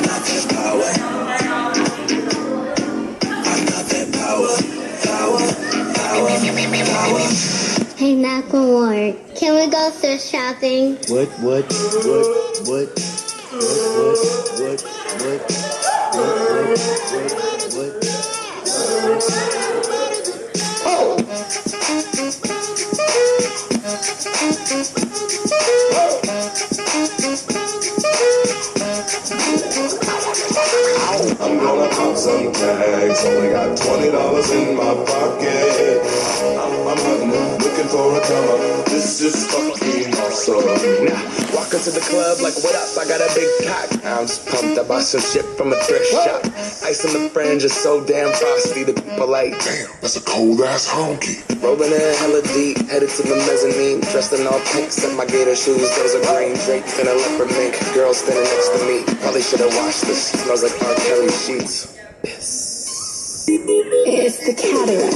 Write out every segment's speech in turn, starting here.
got that power. I got that power. Power. Hey, Macklemore, can we go thrift shopping? What? I'm gonna pop some tags. Only got $20 in my pocket. I'm hunting, looking for a come up. This is fucking awesome. Now, walk into the club like, what up? I got a big pack. I'm just pumped. I bought some shit from a thrift shop. Ice on the fringe is so damn frosty. The people like, Damn, that's a cold ass honky. rolling in hella deep, headed to the mezzanine. Dressed in all pink, set my gator shoes. Those are green draped in a leopard mink. Girl standing next to me. Probably should have washed this. Smells like R. Kelly sheets. It's the Cataract.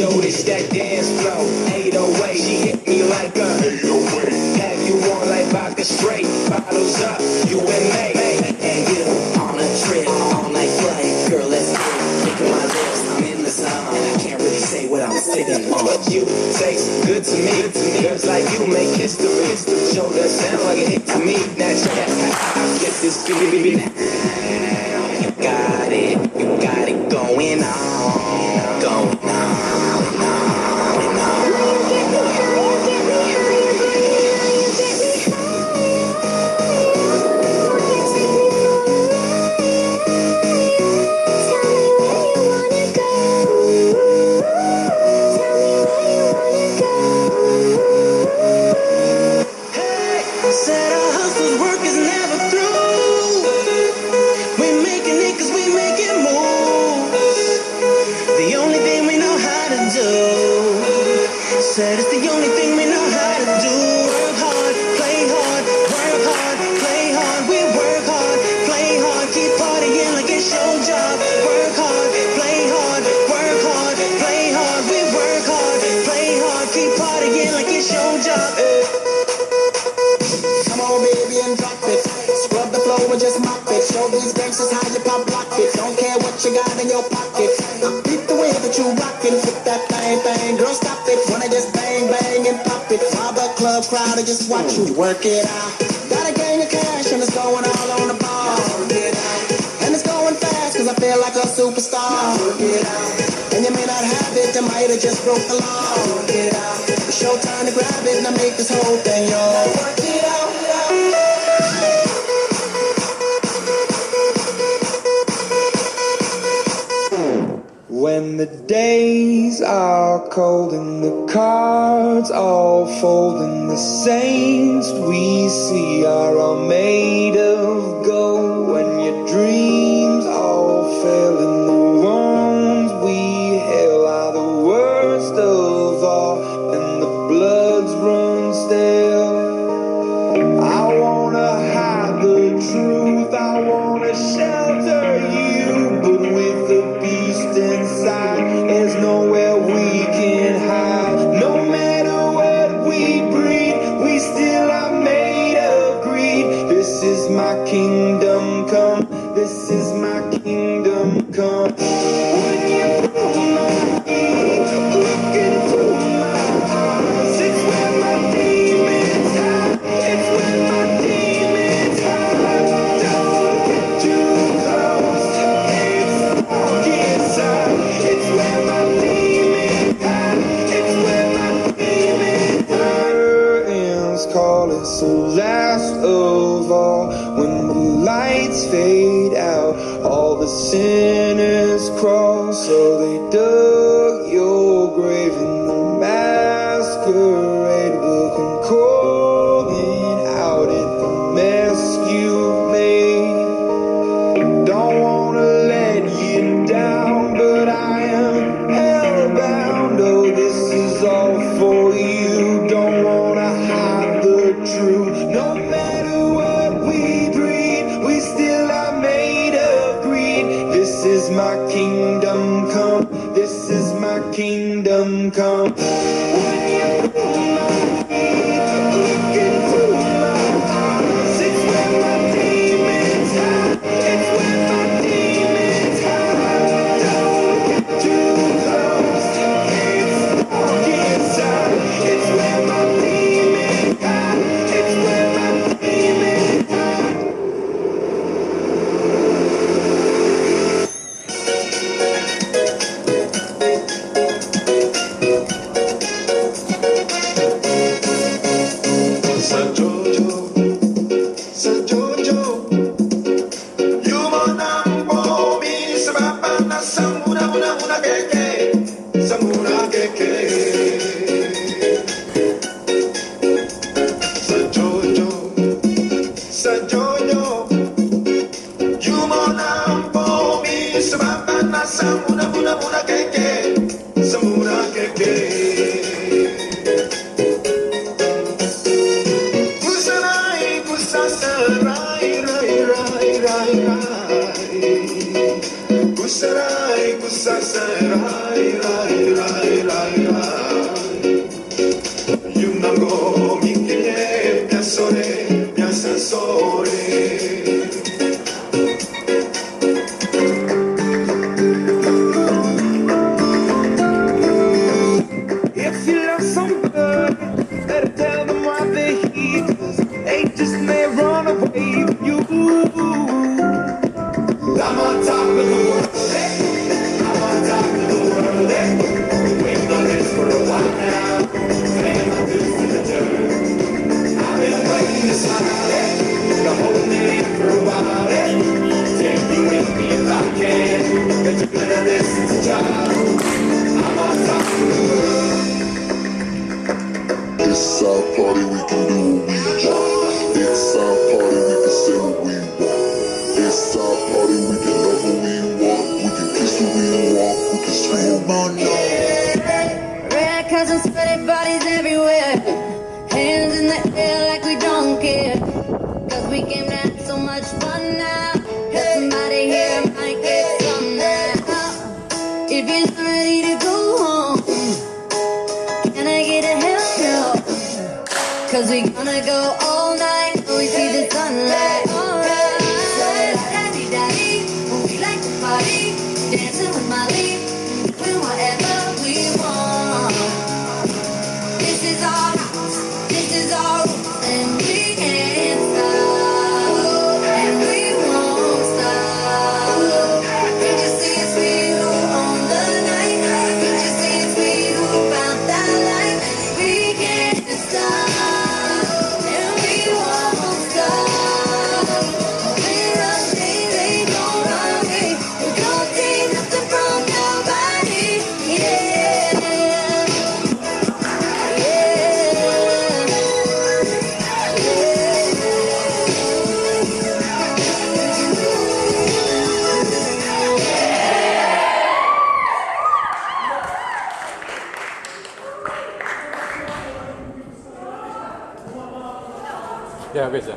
Yo, it's that dance flow, 808. She hit me like a 808. Have you on like vodka straight? Bottles up, you and me. And you on a trip, all night flight. Girl, let's get it. Look at my lips, I'm in the zone. And I can't really say what I'm sitting on. But you taste good to me. Girls like you make history. Show that sound like a hit to me. Now check how I get this beat. You got it going on, going on. Said our hustle's work is never through. We making it 'cause we making moves. The only thing we know how to do. Said it's the only thing we know how to do. Work hard, play hard, work hard, play hard. We work hard, play hard, keep partying like it's your job. Work hard, play hard, work hard, play hard. We work hard, play hard, keep partying like it's your job. Come on, baby, and drop it. Scrub the floor and just mop it. Show these gangsters how you pop lock it. Don't care what you got in your pocket. I beat the way that you rockin'. Flip that thing. Girl, stop it. Wanna just bang and pop it. While the club crowd and just watch you work it out. Got a gang of cash and it's going all on the bar. And it's going fast 'cause I feel like a superstar. And you may not have it, you might have just broke the law. It's your time to grab it and I make this whole thing yours. Work it out. When the days are cold and the cards all fold and the saints we see are all made of gold, when your dreams all fail and the wounds we hail are the worst of all and the bloods run stale. I wanna hide the truth, I wanna shelter you, but with the beast inside, there's nowhere we can hide. No matter what we breed, we still are made of greed. This is my kingdom come, this is my kingdom come. When you pull my feet, look into my eyes, it's where my demons hide, it's where my demons hide. Don't get too close, it's dark inside, it's where my demons hide, it's where my demons hide. Curtains call us the last of all. When the lights fade out, all the sinners crawl, so they dug your grave in the masquerade will come calling out at the mess you've made. Don't wanna let you down, but I am hellbound. Oh, this is all for you. Don't wanna hide the truth. No matter what we breed, we still are made of greed. This is my kingdom come, this is my kingdom come. When you pull my feet, look into my eyes, it's where my demons hide, Isabana samuna muna muna keke, samuna keke. Kusarai kusasarai rai rai rai rai. Kusarai kusasarai rai rai rai rai. Yunango mikine piasore piasasore. If you love somebody, better tell them why they're here. 'Cause they just may run away from you. I'm on top of the world, hey. I'm on top of the world, hey. Waiting on this for a while now. Paying my dues to the dirt. I've been waiting this hard, hey. To hold me for a while, hey. Take me with me if I can. But you're gonna listen to John. I'm on top of the world. It's our party, we can do what we want. It's our party, we can say what we want. It's our party, we can love who we want. We can kiss who we want. We can scream who we want. Red cousins, sweaty bodies everywhere. Hands in the air like we don't care. 'Cause we came to have so much fun now. Have somebody here might get some now. If you're not ready to go home, can I get a hell no? 'Cause we gonna go all night till we see the sunlight. Alright, daddy, we like to party, dancing with Molly, doing whatever we want. This is our house, this is our rules, and we can't stop, and we won't stop. Can't you see it's we who own the night? Can't you see it's we who found that light? We can't stop, and we won't stop. We're a they don't run away. We don't take nothing from nobody. Yeah. Ja, bitte.